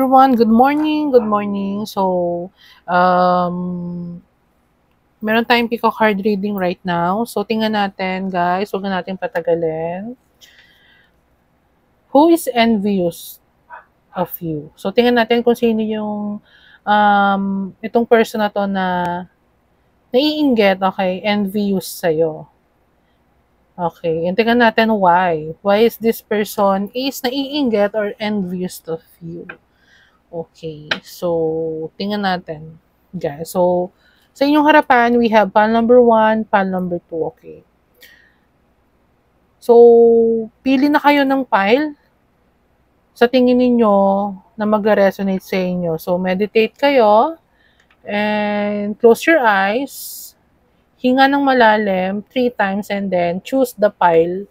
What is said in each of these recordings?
everyone, good morning, good morning. So, um, meron tayong pick a card reading right now. So, tingnan natin guys, huwag na natin patagalin. Who is envious of you? So, tingnan natin kung sino yung itong person na to na naiinggit, okay, envious sa'yo. Okay, and tingnan natin why. Why is this person is naiinggit or envious of you? Okay, so tingnan natin, guys. So, sa inyong harapan, we have pile number 1, pile number 2, okay. So, pili na kayo ng pile sa tingin ninyo na mag-resonate sa inyo. So, meditate kayo and close your eyes. Hinga ng malalim 3 times and then choose the pile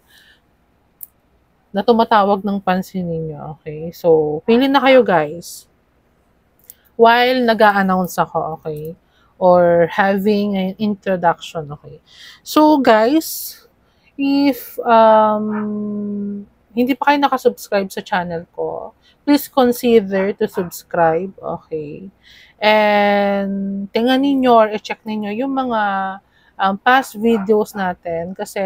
na tumatawag ng pansin ninyo, okay. So, pili na kayo, guys. While nag-a-announce ako, okay? Or having an introduction, okay? So, guys, if hindi pa kayo nakasubscribe sa channel ko, please consider to subscribe, okay? And tingnan ninyo or i-check ninyo yung mga past videos natin kasi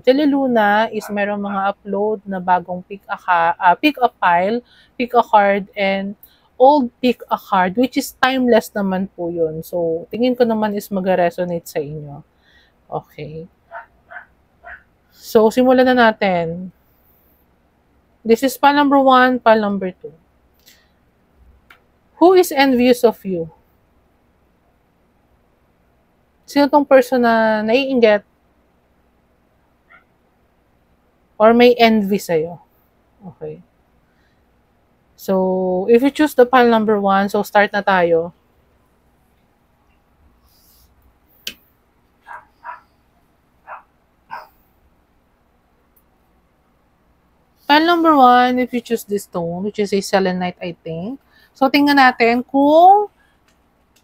Teleluna is merong mga upload na bagong pick a pile, pick a card, and old pick a card, which is timeless naman po yun. So, tingin ko naman is mag-resonate sa inyo. Okay. So, simulan na natin. This is pile number 1, pile number 2. Who is envious of you? Sino tong person na naiinggit or may envy sa'yo? Okay. So, if you choose the pile number 1, so start na tayo. Pile number 1, if you choose this stone, which is a selenite, I think. So, tingnan natin kung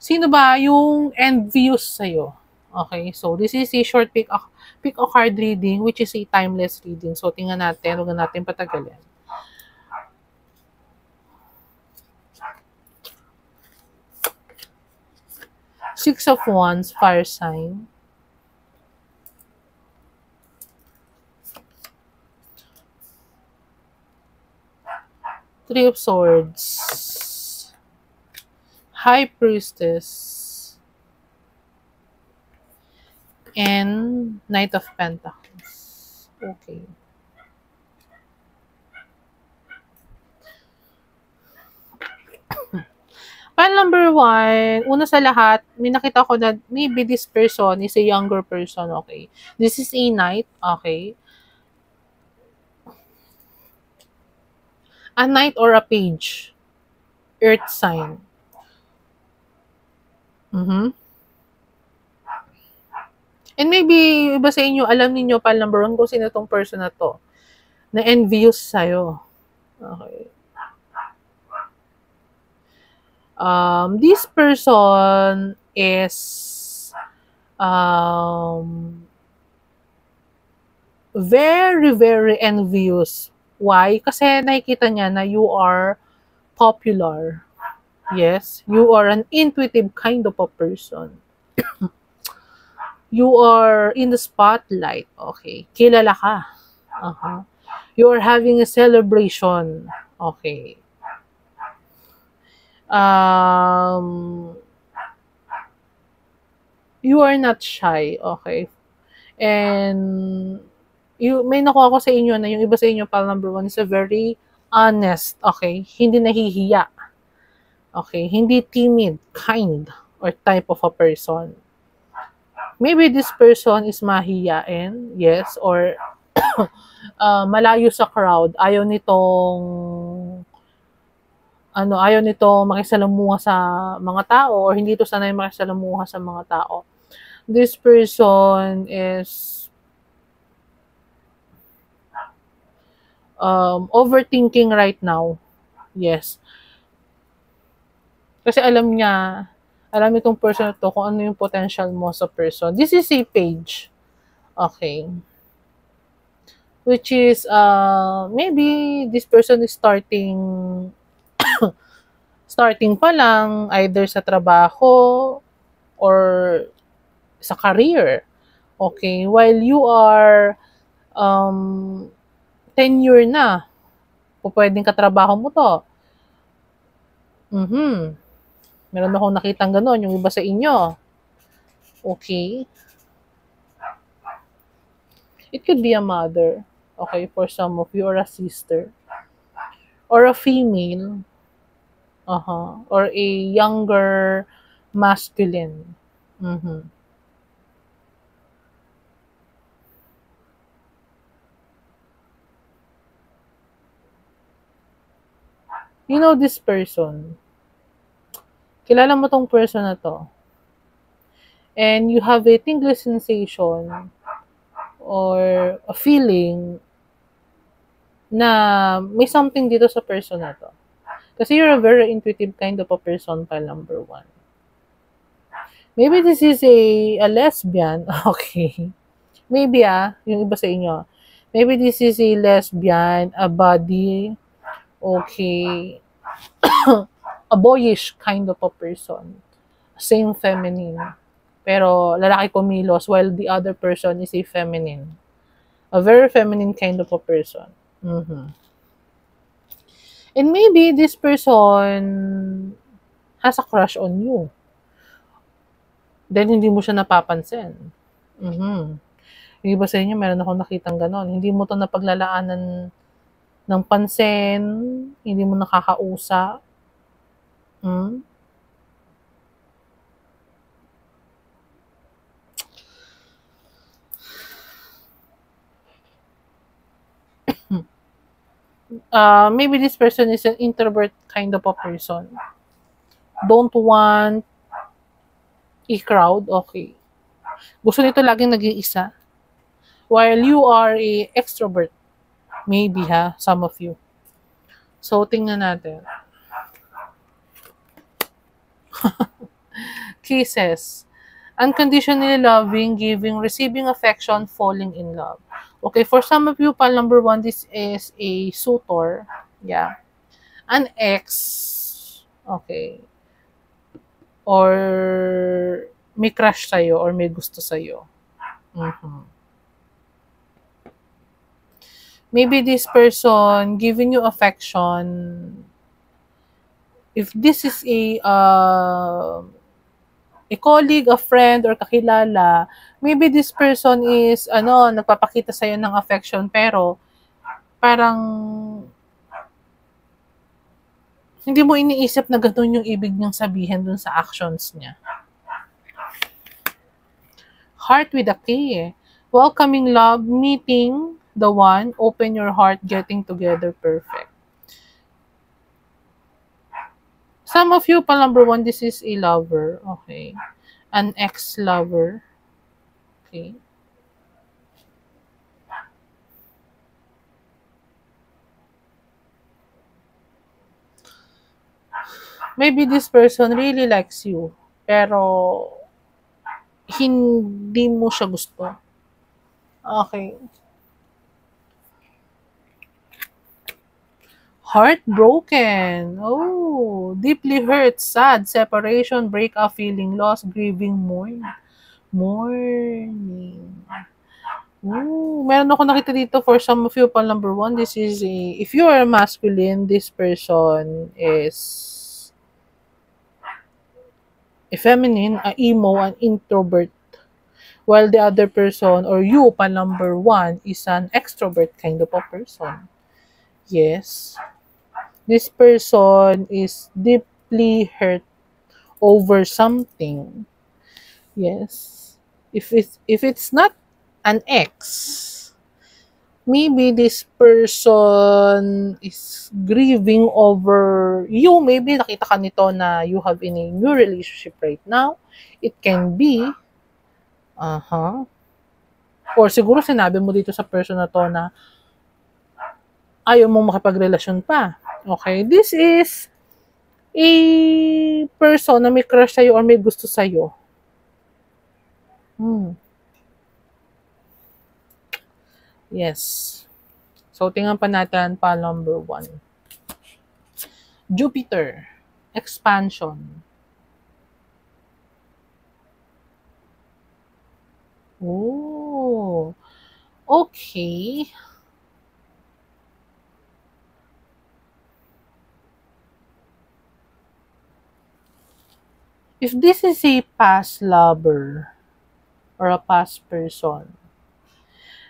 sino ba yung envious sa'yo. Okay, so this is a short pick a card reading, which is a timeless reading. So, tingnan natin, huwag na natin patagalin. Six of Wands, fire sign. Three of Swords. High Priestess. And Knight of Pentacles. Okay. Pile number 1, una sa lahat, may nakita ko na maybe this person is a younger person, okay. This is a knight, okay. A knight or a page. Earth sign. And maybe, iba sa inyo, alam niyo pile number 1 kung sino tong person na to. Na envious sa'yo. Okay. This person is very, very envious. Why? Kasi nakikita niya na you are popular. Yes, you are an intuitive kind of a person. You are in the spotlight. Okay. Kilala ka. You are having a celebration. Okay. You are not shy. Okay. And may nakuha ko sa inyo na yung iba sa inyo, pile number 1 is a very honest. Okay. Hindi nahihiya. Okay. Hindi timid, kind, or type of a person. Maybe this person is mahiyain, yes, or malayo sa crowd. Ayaw nitong makisalamuha sa mga tao, or hindi to sanay makisalamuha sa mga tao. This person is overthinking right now. Yes. Kasi alam itong person to kung ano yung potential mo sa person. This is a page. Okay. Which is, maybe this person is starting Starting pa lang, either sa trabaho or sa career. Okay? While you are tenure na, pwedeng katrabaho mo to. Meron akong nakitang ganon, yung iba sa inyo. Okay? It could be a mother, okay, for some of you, or a sister, or a female, or a younger masculine. You know this person. Kilala mo tong person na to. And you have a tingling sensation or a feeling na may something dito sa person na to. Kasi you're a very intuitive kind of a person, pile number 1. Maybe this is a lesbian. Okay. Maybe yung iba sa inyo. Maybe this is a lesbian, a body, okay, a boyish kind of a person. Same feminine. Pero lalaki kumilos while the other person is a feminine. A very feminine kind of a person. And maybe this person has a crush on you. Then hindi mo siya napapansin. Yung iba sa inyo, meron akong nakitang ganon. Hindi mo to napaglalaanan ng pansin, hindi mo nakakausap. Maybe this person is an introvert kind of a person. Don't want a crowd, okay. Gusto nito laging nag-iisa. While you are a extrovert, maybe some of you. So, tingnan natin. Cases. Unconditionally loving, giving, receiving affection, falling in love. Okay, for some of you, pile number 1, this is a suitor. Yeah. An ex. Okay. Or may crush sa'yo or may gusto sa'yo. Maybe this person giving you affection. If this is a colleague, a friend, or kakilala, maybe this person is, nagpapakita sa'yo ng affection, pero parang hindi mo iniisip na gano'n yung ibig niyang sabihin dun sa actions niya. Heart with a K. Welcoming love, meeting the one, open your heart, getting together, perfect. Some of you, pile number 1, this is a lover. Okay. An ex-lover. Okay. Maybe this person really likes you, pero hindi mo siya gusto. Okay. Heartbroken. Oh, deeply hurt, sad, separation, breakup, feeling lost, grieving, mourning. Meron ako nakita dito for some of you, pile number 1, this is if you are masculine, this person is a feminine, a emo, an introvert. While the other person, or you, pile number 1, is an extrovert kind of a person. Yes. This person is deeply hurt over something. Yes. If it's not an ex, maybe this person is grieving over you. Maybe nakita ka nito na you have in a new relationship right now. It can be or siguro sinabi mo dito sa person na to na ayaw mong makipagrelasyon pa. Okay? This is a person na may crush sa'yo or may gusto sa'yo. Yes. So, tingnan pa natin pa number 1. Jupiter. expansion. Oh, okay. If this is a past lover or a past person,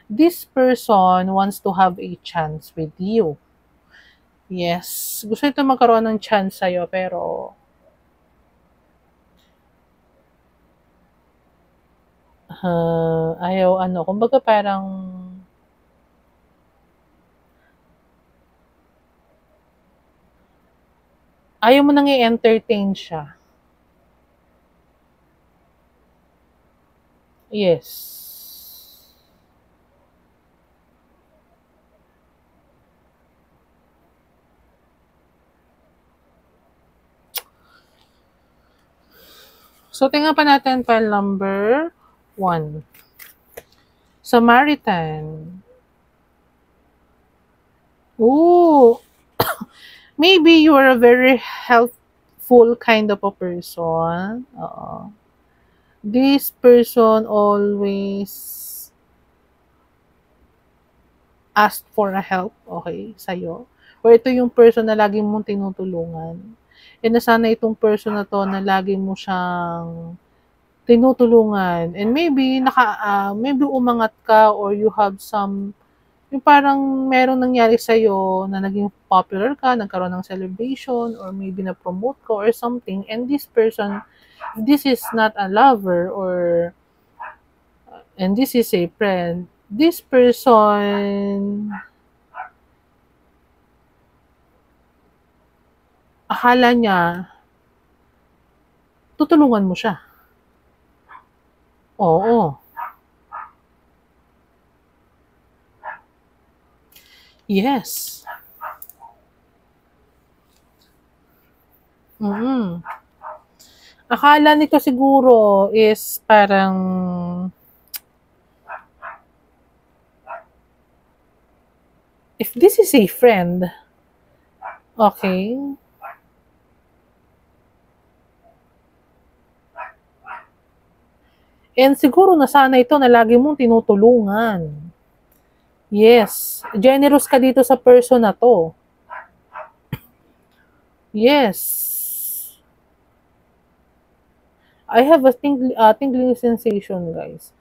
this person wants to have a chance with you. Yes, gusto ito magkaroon ng chance sa'yo, pero ayaw kumbaga parang ayaw mo nang i-entertain siya. Yes. So, tingnan pa natin file number 1. Samaritan. Ooh, maybe you are a very helpful kind of a person. This person always asked for a help, okay, sa'yo. Or ito yung person na lagi mong tinutulungan. E na sana itong person na to na lagi mo siyang tinutulungan. And maybe, maybe umangat ka or you have some, yung parang merong nangyari sa'yo na naging popular ka, nagkaroon ng celebration, or maybe na-promote ka or something. And this person, this is not a lover or, and this is a friend, this person, akala niya, tutulungan mo siya. Oo. Yes. Akala nito siguro is parang if this is a friend, okay, and siguro nasanay ito na lagi mong tinutulungan. Yes. Generous ka dito sa person na to. Yes. I have a tingling sensation, guys.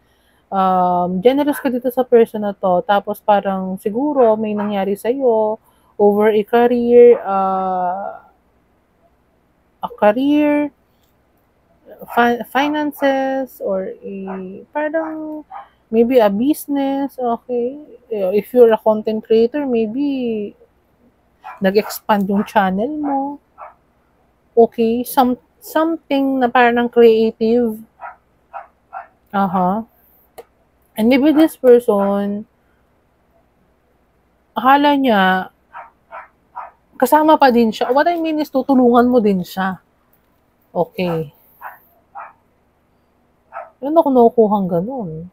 Generous ka dito sa person na to, tapos parang siguro may nangyari sa'yo over a career, finances, or parang maybe a business, okay? If you're a content creator, maybe nag-expand yung channel mo. Okay, something na parang creative. And maybe this person, akala niya, kasama pa din siya. What I mean is, tutulungan mo din siya. Okay. Ano ako nakukuhang ganun?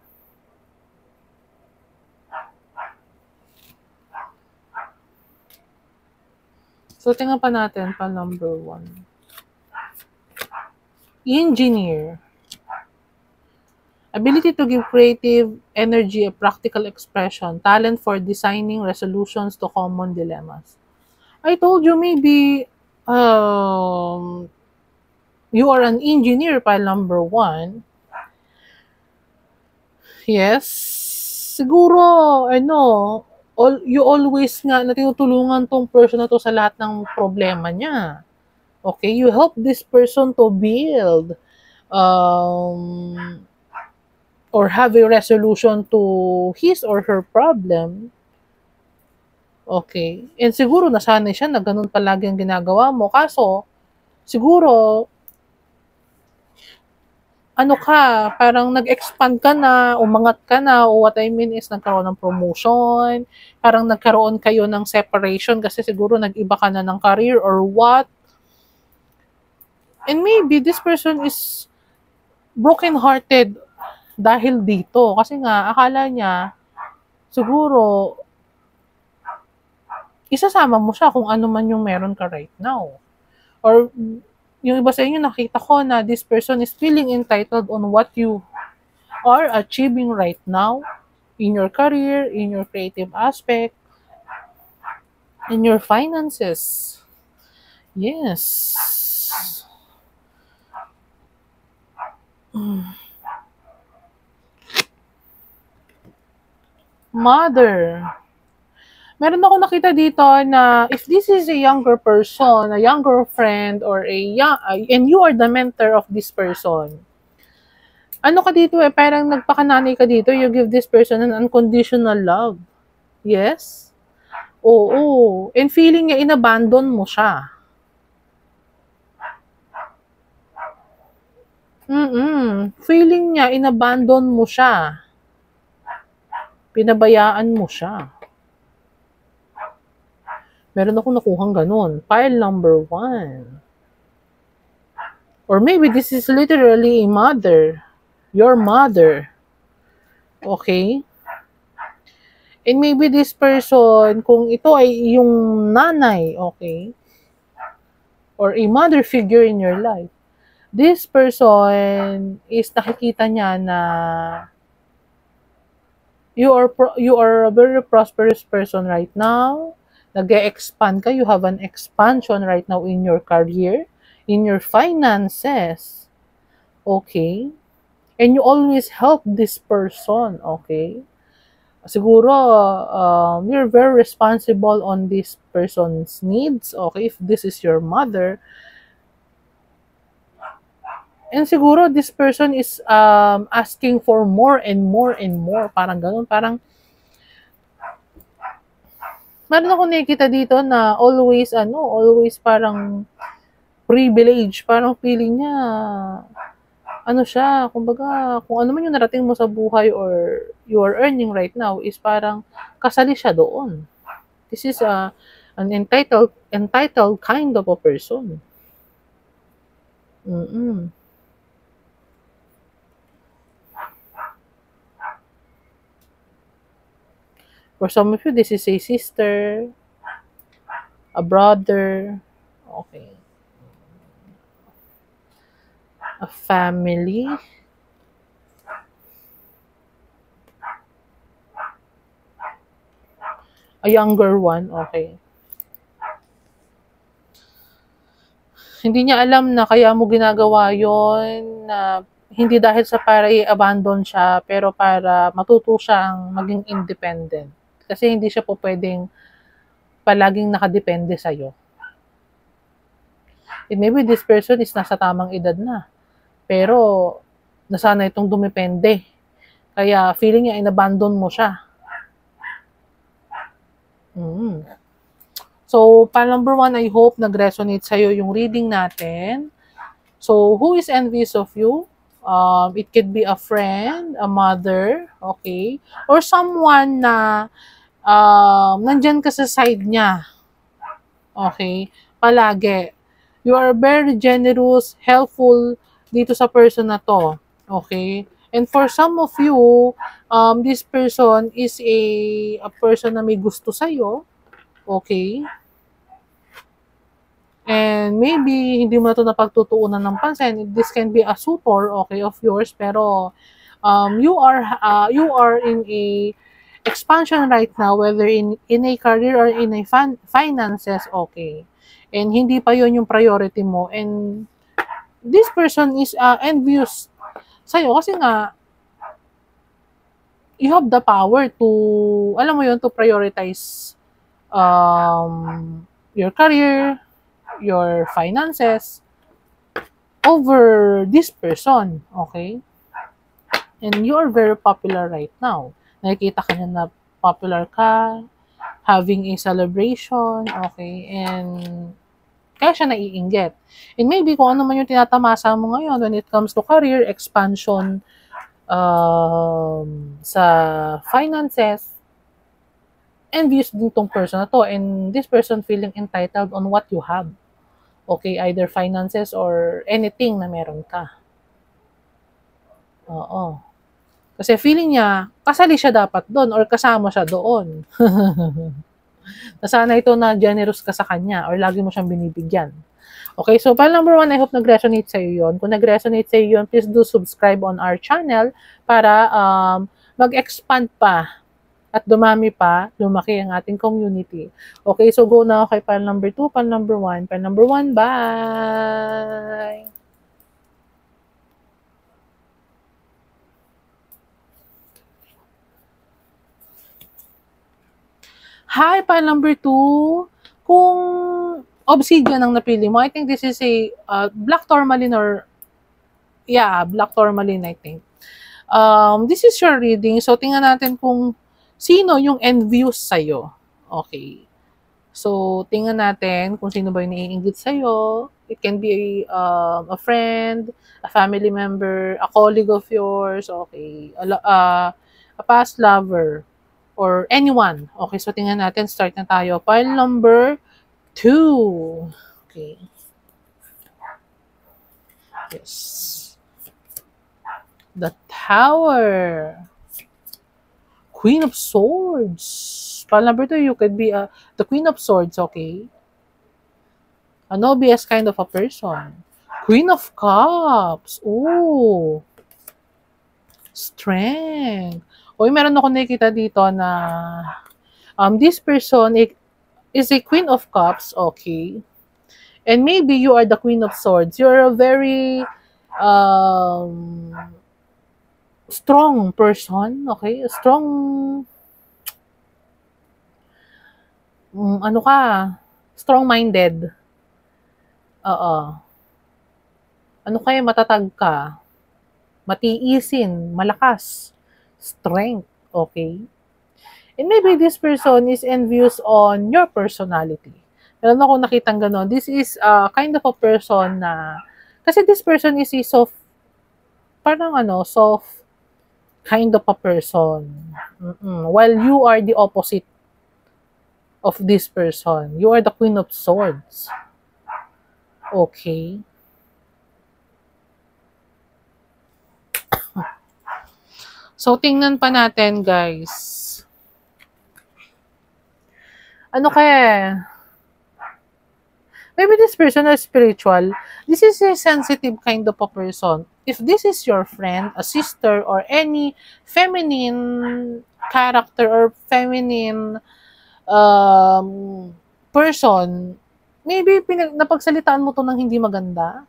So, tingnan pa natin pa number 1. Engineer. Ability to give creative energy, a practical expression, talent for designing resolutions to common dilemmas. I told you maybe you are an engineer file number 1. Yes. Siguro, you always nga na tinutulungan tong person na to sa lahat ng problema niya. Okay, you help this person to build or have a resolution to his or her problem. Okay. And siguro nasanay siya na ganun palagi ang ginagawa mo. Kaso, siguro, parang nag-expand ka na, umangat ka na, o what I mean is nagkaroon ng promotion, parang nagkaroon kayo ng separation kasi siguro nag-iba ka na ng career or what. And maybe this person is broken-hearted dahil dito. Kasi nga, akala niya, siguro, isasama mo siya kung ano man yung meron ka right now. Or yung iba sa inyo, nakita ko na this person is feeling entitled on what you are achieving right now in your career, in your creative aspect, in your finances. Yes. Mother. Meron ako nakita dito na if this is a younger person, a younger friend, or and you are the mentor of this person, ano ka dito parang nagpakananay ka dito, you give this person an unconditional love. Yes? Oo. And feeling niya, inabandon mo siya. Feeling niya, inabandon mo siya. Pinabayaan mo siya. Meron akong nakuhang ganun. Pile number 1. Or maybe this is literally a mother. Your mother. Okay? And maybe this person, kung ito ay yung nanay, okay? Or a mother figure in your life, this person is nakikita niya na you are a very prosperous person right now. Nag-expand ka, you have an expansion right now in your career, in your finances. Okay? And you always help this person, okay? Siguro, you're very responsible on this person's needs, okay? If this is your mother, and siguro this person is asking for more and more and more. Parang ganun. Parang, meron ako nakikita dito na always parang privilege. Parang feeling niya, siya, kumbaga, kung ano man yung narating mo sa buhay or you are earning right now is parang kasali siya doon. This is an entitled kind of a person. For some of you, this is a sister, a brother, okay, a family, a younger one, okay. Hindi niya alam na kaya mo ginagawa yon, na hindi dahil sa para i-abandon siya, pero para matuto siyang maging independent. Kasi hindi siya po pwedeng palaging nakadepende sa'yo. And maybe this person is nasa tamang edad na, pero nasanay itong dumepende. Kaya feeling niya, inabandon mo siya. So, number 1, I hope nag-resonate sa'yo yung reading natin. So, who is envious of you? It could be a friend, a mother, okay? Or someone na nandyan ka sa side niya. Okay? Palagi. You are very generous, helpful dito sa person na to. Okay? And for some of you, this person is a person na may gusto sa'yo. Okay? And maybe hindi mo na ito napagtutuunan ng pansin. This can be a suitor, okay, of yours, pero you are in a expansion right now, whether in a career or in a finances, okay. And hindi pa yon yung priority mo. And this person is envious sa'yo kasi nga, you have the power to, alam mo yon, to prioritize your career, your finances over this person, okay? And you are very popular right now. Nakikita ka na popular ka, having a celebration, okay? And kaya siya naiinggit. And maybe kung ano man yung tinatamasa mo ngayon when it comes to career, expansion, sa finances, envious din tong person na to. And this person feeling entitled on what you have. Okay, either finances or anything na meron ka. Oo. Kasi feeling niya, kasali siya dapat doon or kasama siya doon. Nasana ito na generous ka sa kanya or lagi mo siyang binibigyan. Okay, so pile number 1, I hope nag-resonate sa'yo yun. Kung nag-resonate sa'yo yun, please do subscribe on our channel para mag-expand pa at dumami pa, lumaki ang ating community. Okay, so go na kay pile number 2, pile number 1. Pile number 1, bye! Hi, pile number 2. Kung obsidian ang napili mo, I think this is a black tourmaline or, yeah, black tourmaline, I think. This is your reading. So, tingnan natin kung sino yung envious sa'yo. Okay. So, tingnan natin kung sino ba yung naiinggit sa'yo. It can be a friend, a family member, a colleague of yours, okay, a past lover, or anyone. Okay, so tingnan natin. Start na tayo. File number 2. Okay. Yes. The Tower. Queen of Swords. File number 2, you could be the Queen of Swords, okay? A nobious kind of a person. Queen of Cups. Ooh. Strength. Uy, meron ako nakikita dito na this person is a Queen of Cups, okay? And maybe you are the Queen of Swords. You're a very strong person, okay? A strong, ano ka, strong-minded. Oo. Ano kaya, matatag ka, matiisin, malakas, strength, okay? And maybe this person is envious on your personality. Meron ako nakitang gano'n. This is kind of a person na, kasi this person is a soft, parang soft kind of a person. While you are the opposite of this person. You are the Queen of Swords. Okay. So, tingnan pa natin, guys. Ano kaya? Maybe this person is spiritual. This is a sensitive kind of a person. If this is your friend, a sister, or any feminine character or feminine person, maybe napagsalitaan mo to ng hindi maganda.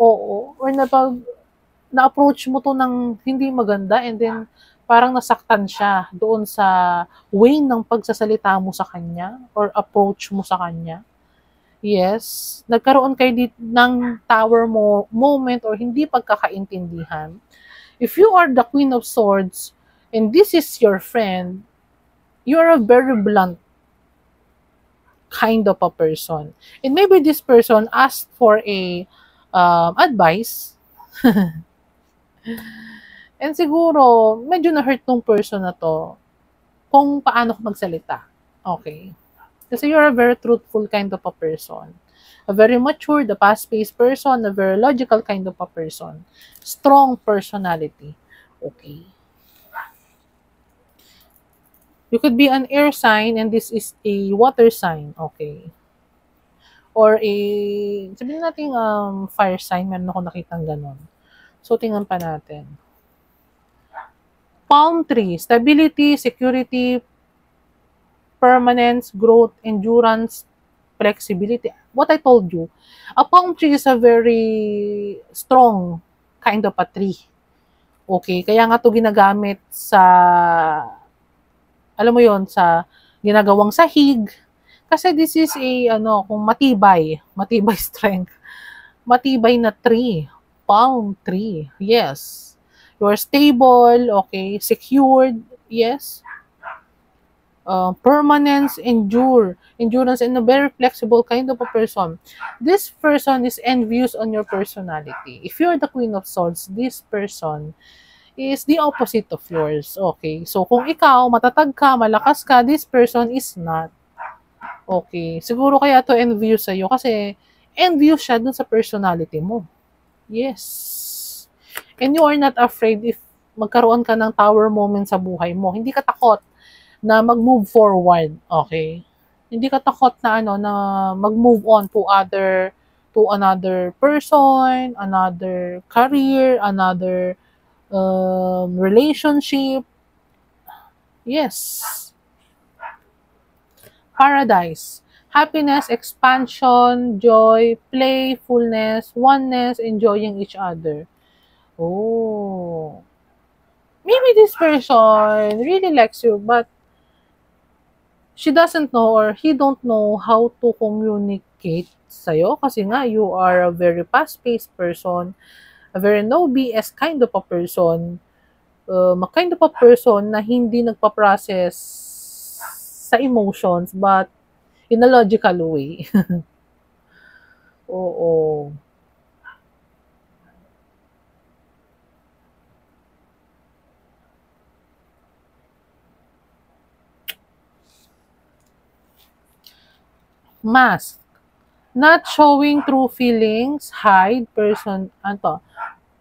Oo. Or na-approach mo to ng hindi maganda and then parang nasaktan siya doon sa way ng pagsasalita mo sa kanya or approach mo sa kanya. Yes, nagkaroon kayo ng tower moment or hindi pagkakaintindihan. If you are the Queen of Swords and this is your friend, you're a very blunt kind of a person. And maybe this person asked for a advice. And siguro, medyo na-hurt tong person na to kung paano ko magsalita. Okay. Kasi you're a very truthful kind of a person. A very mature, the fast-paced person, a very logical kind of a person. Strong personality. Okay. You could be an air sign and this is a water sign. Okay. Or sabihin natin fire sign. Meron ako nakitang ganon. So, tingnan pa natin. Palm tree. Stability, security, permanence, growth, endurance, flexibility. What I told you, a palm tree is a very strong kind of a tree. Okay, kaya nga to ginagamit sa, alam mo yon, sa ginagawang sahig. Kasi this is a, kung matibay strength. Matibay na tree. Palm tree. Yes. You're stable, okay, secured, yes. Permanence, endurance, and a very flexible kind of a person. This person is envious on your personality. If you're the Queen of Swords, this person is the opposite of yours. Okay, so kung ikaw, matatag ka, malakas ka, this person is not. Okay, siguro kaya to envious sa'yo kasi envious siya dun sa personality mo. Yes. And you are not afraid if magkaroon ka ng tower moment sa buhay mo. Hindi ka takot na mag-move forward, okay? Hindi ka takot na na mag-move on to other to another person, another career, another relationship. Yes. Paradise. Happiness, expansion, joy, playfulness, oneness, enjoying each other. Oh. Maybe this person really likes you, but she doesn't know or he don't know how to communicate sa'yo kasi nga you are a very fast-paced person, a very no BS kind of a person, a kind of a person na hindi nagpa-process sa emotions but in a logical way. Oo. Mask. Not showing true feelings, hide,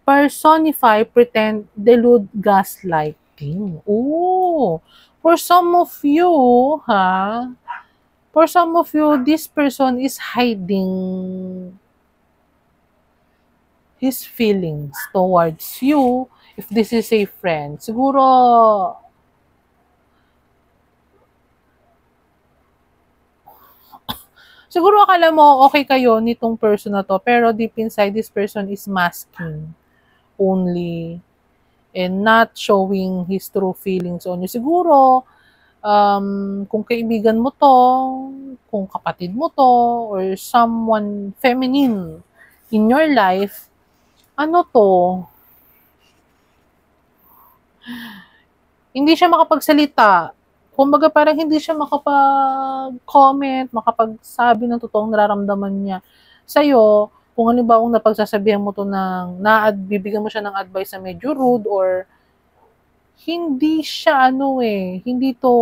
personify, pretend, delude, gaslighting. Oh, for some of you, ha, for some of you, this person is hiding his feelings towards you. If this is a friend, siguro akala mo okay kayo nitong person na to, pero deep inside, this person is masking only and not showing his true feelings on you. Siguro, kung kaibigan mo to, kung kapatid mo to, or someone feminine in your life, ano to, hindi siya makapagsalita. Kumbaga parang hindi siya makapag-comment, makapagsabi ng totoong nararamdaman niya sa'yo. Kung halimbawa napagsasabihan mo to bibigyan mo siya ng advice na medyo rude or hindi siya hindi to,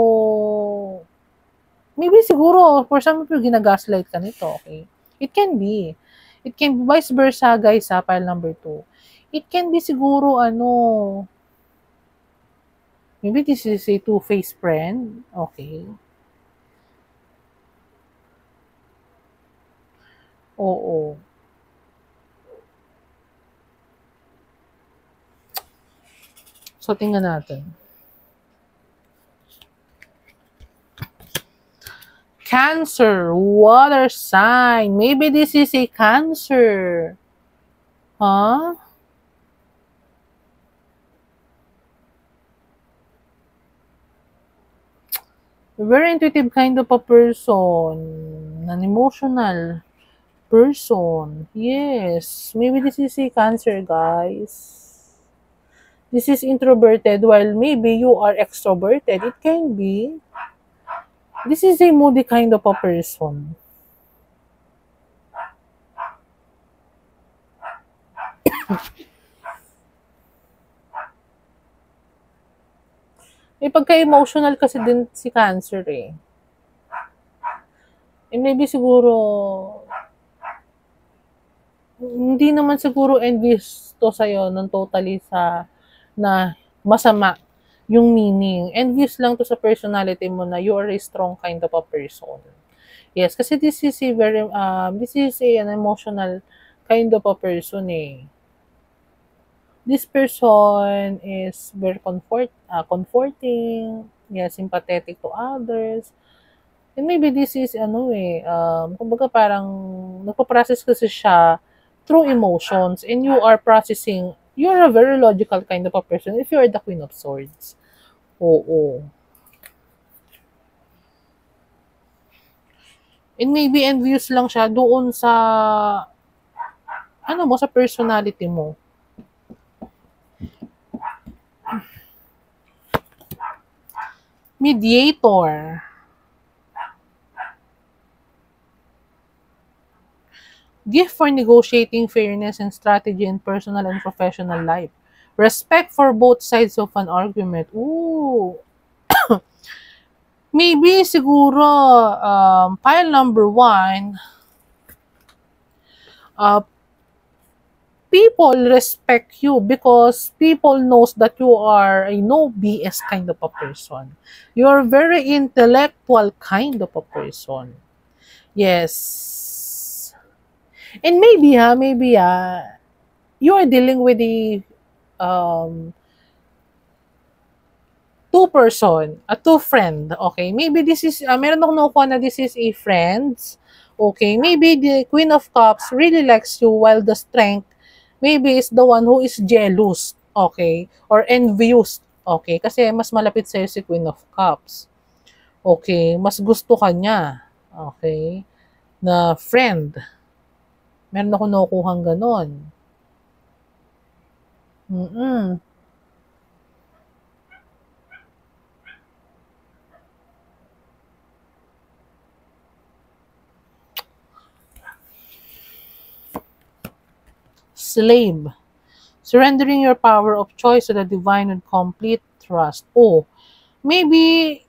maybe siguro, for some people, ginagaslight ka nito, okay? It can be. It can be vice versa, guys, ha, file number 2. It can be siguro, maybe this is a two-faced friend, okay? Oo. So, tingnan natin. Cancer, water sign. Maybe this is a Cancer. Huh? Very intuitive kind of a person. An emotional person. Yes. Maybe this is a Cancer, guys. This is introverted while maybe you are extroverted. It can be. This is a moody kind of a person. May pagka-emotional kasi din si Cancer eh. And maybe siguro, hindi naman siguro envious to sa'yo ng totally na masama yung meaning. Envious lang to sa personality mo na you are a strong kind of a person. Yes, kasi this is an emotional kind of a person eh. This person is very comforting, yeah, sympathetic to others. And maybe this is kumbaga parang nagpo-process kasi siya through emotions and you're a very logical kind of a person if you are the Queen of Swords. Oo. And maybe envious lang siya doon sa personality mo. Mediator. Gift for negotiating fairness and strategy in personal and professional life. Respect for both sides of an argument. Ooh. Maybe siguro file number 1, people respect you because people knows that you are a no BS kind of a person. You're very intellectual kind of a person. Yes. And maybe you are dealing with the um, two friend, okay? Maybe this is, meron akong nakuha na this is a friends, okay? Maybe the Queen of Cups really likes you while the Strength maybe is the one who is jealous, okay? Or envious, okay? Kasi mas malapit sa'yo si Queen of Cups, okay? Mas gusto ka niya, okay? Na friend. Meron akong nakukuhang ganon. Mm-mm. Slave. Surrendering your power of choice to the divine with complete trust. Oh, maybe,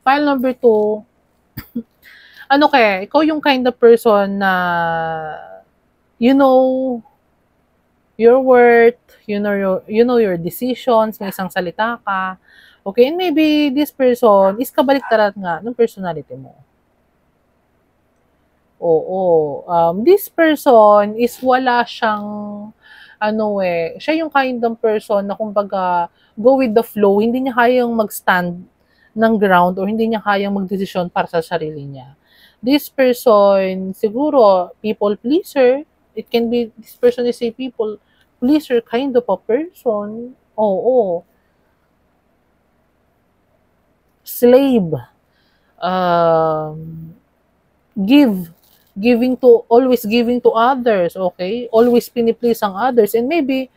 file number 2, ano kaya, ikaw yung kind of person na you know your worth, you know your decisions, may isang salita ka. Okay, and maybe this person is kabaliktaran nga ng personality mo. Oo. This person is wala siyang, siya yung kind of person na kumbaga, go with the flow, hindi niya kayang mag-stand ng ground or hindi niya kayang magdesisyon para sa sarili niya. This person, siguro, people pleaser. It can be, this person is a people pleaser kind of a person. Oo. Slave. Always giving to others, okay? Always piniplease ang others. And maybe,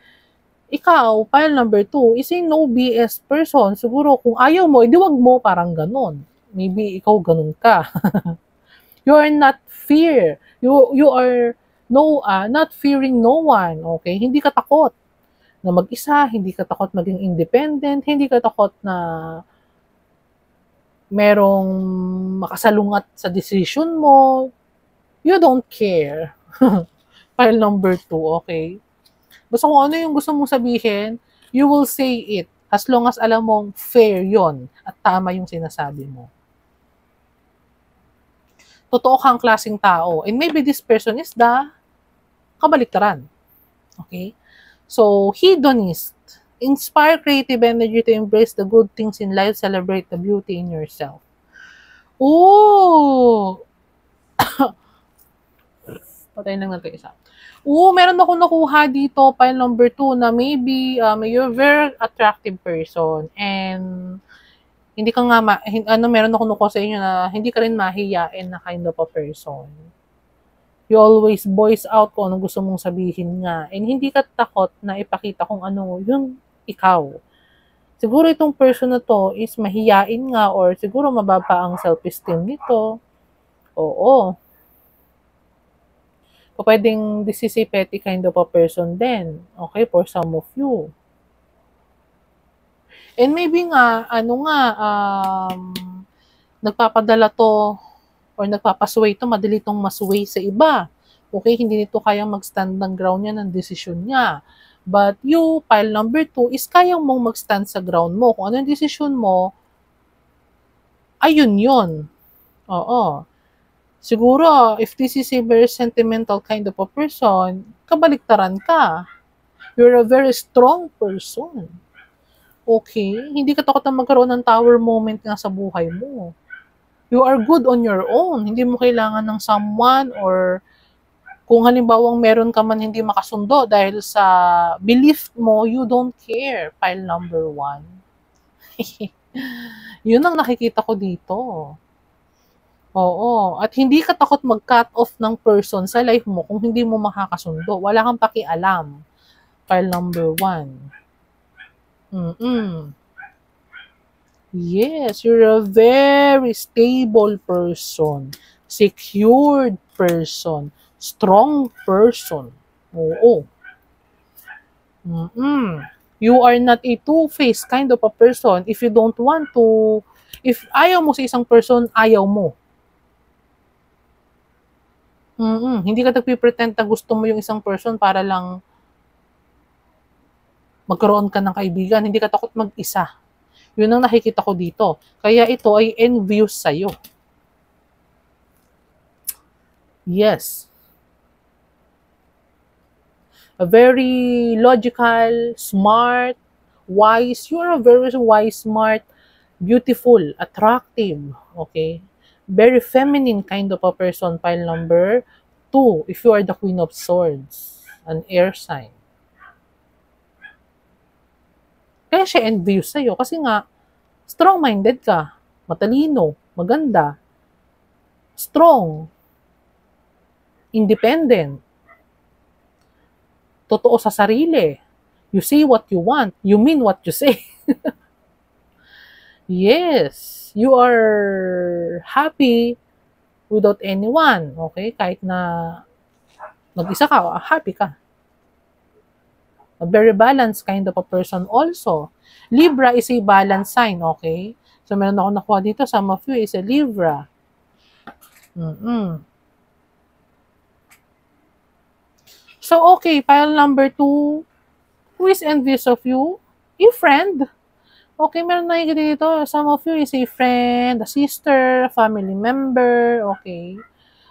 ikaw, file number 2, is a no BS person. Siguro, kung ayaw mo, edi wag mo, parang ganon. Maybe, ikaw ganon ka. You are not fear. You are not fearing no one, okay? Hindi ka takot na mag-isa, hindi ka takot maging independent, hindi ka takot na merong makasalungat sa decision mo. You don't care. File number 2, okay? Basta kung ano yung gusto mong sabihin, you will say it as long as alam mong fair yon at tama yung sinasabi mo. Totoo kang klaseng tao. And maybe this person is the kabaliktaran. Okay? So, hedonist. Inspire creative energy to embrace the good things in life, celebrate the beauty in yourself. Ooh! Patayin lang natin isa. Meron ako nakuha dito, file number 2, na maybe you're a very attractive person and hindi ka nga, meron ako nakuha sa inyo na hindi ka rin mahiyain na kind of a person. You always voice out kung anong gusto mong sabihin nga. And hindi ka takot na ipakita kung ano yung ikaw. Siguro itong person na to is mahiyain nga or siguro mababa ang self-esteem nito. Oo. O pwedeng this is a petty kind of a person din. Okay, for some of you. And maybe nga, nagpapadala to or nagpapasway to, madali tong masway sa iba. Okay, hindi nito kayang mag-stand ng ground niya ng desisyon niya. But you, file number 2, is kayang mong mag-stand sa ground mo. Kung ano yung desisyon mo, ayun yun. Oo. Siguro, if this is a very sentimental kind of a person, kabaliktaran ka. You're a very strong person. Okay? Hindi ka takot na magkaroon ng tower moment nga sa buhay mo. You are good on your own. Hindi mo kailangan ng someone or kung halimbawang meron ka man hindi makasundo dahil sa belief mo, you don't care. File number 1. Yun ang nakikita ko dito. Oo. At hindi ka takot mag-cut off ng person sa life mo kung hindi mo makakasundo. Wala kang pakialam. File number 1. Yes, you're a very stable person, secured person, strong person. Oo. You are not a two-faced kind of a person if you don't want to, if ayaw mo sa isang person, ayaw mo. Hindi ka nagpipretend na gusto mo yung isang person para lang magkaroon ka ng kaibigan. Hindi ka takot mag-isa. Yun ang nakikita ko dito. Kaya ito ay envious sa'yo. Yes. A very logical, smart, wise. You are a very wise, smart, beautiful, attractive. Okay? Very feminine kind of a person. Pile number 2. If you are the Queen of Swords. An air sign. Kaya siya envious sa'yo kasi nga, strong-minded ka, matalino, maganda, strong, independent, totoo sa sarili. You say what you want, you mean what you say. Yes, you are happy without anyone, okay? Kahit na mag-isa ka, happy ka. A very balanced kind of a person also. Libra is a balanced sign, okay? So, meron ako nakuha dito, some of you is a Libra. So, okay, pile number 2, who is envious of you? Your friend. Okay, meron na dito. Some of you is a friend, a sister, a family member, okay,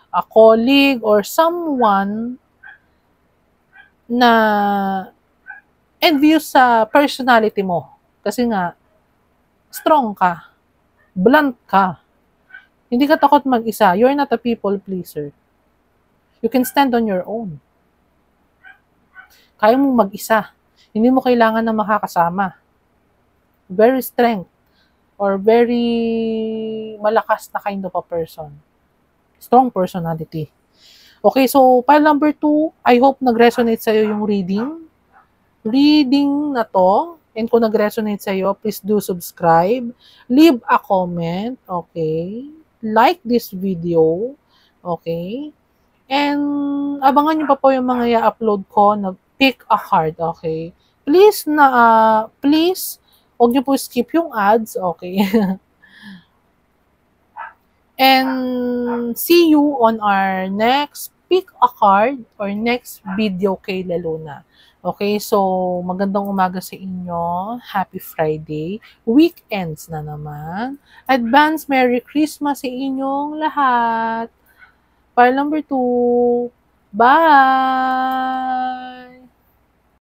a colleague, or someone na envious sa personality mo. Kasi nga, strong ka, blunt ka, hindi ka takot mag-isa. You're not a people pleaser. You can stand on your own. Kaya mong mag-isa. Hindi mo kailangan na makakasama. Very strength or very malakas na kind of a person. Strong personality. Okay, so pile number 2, I hope nag-resonate sa'yo yung reading. Reading na to. And kung nag-resonate sa'yo, please do subscribe. Leave a comment. Okay. Like this video. Okay. And abangan nyo pa po yung mga i-upload ko na pick a card. Okay. Please, huwag nyo po skip yung ads. Okay. And see you on our next pick a card or next video kay Laluna. Okay, so magandang umaga sa inyo. Happy Friday. Weekends na naman. Advance Merry Christmas sa inyong lahat. Pile number 2. Bye!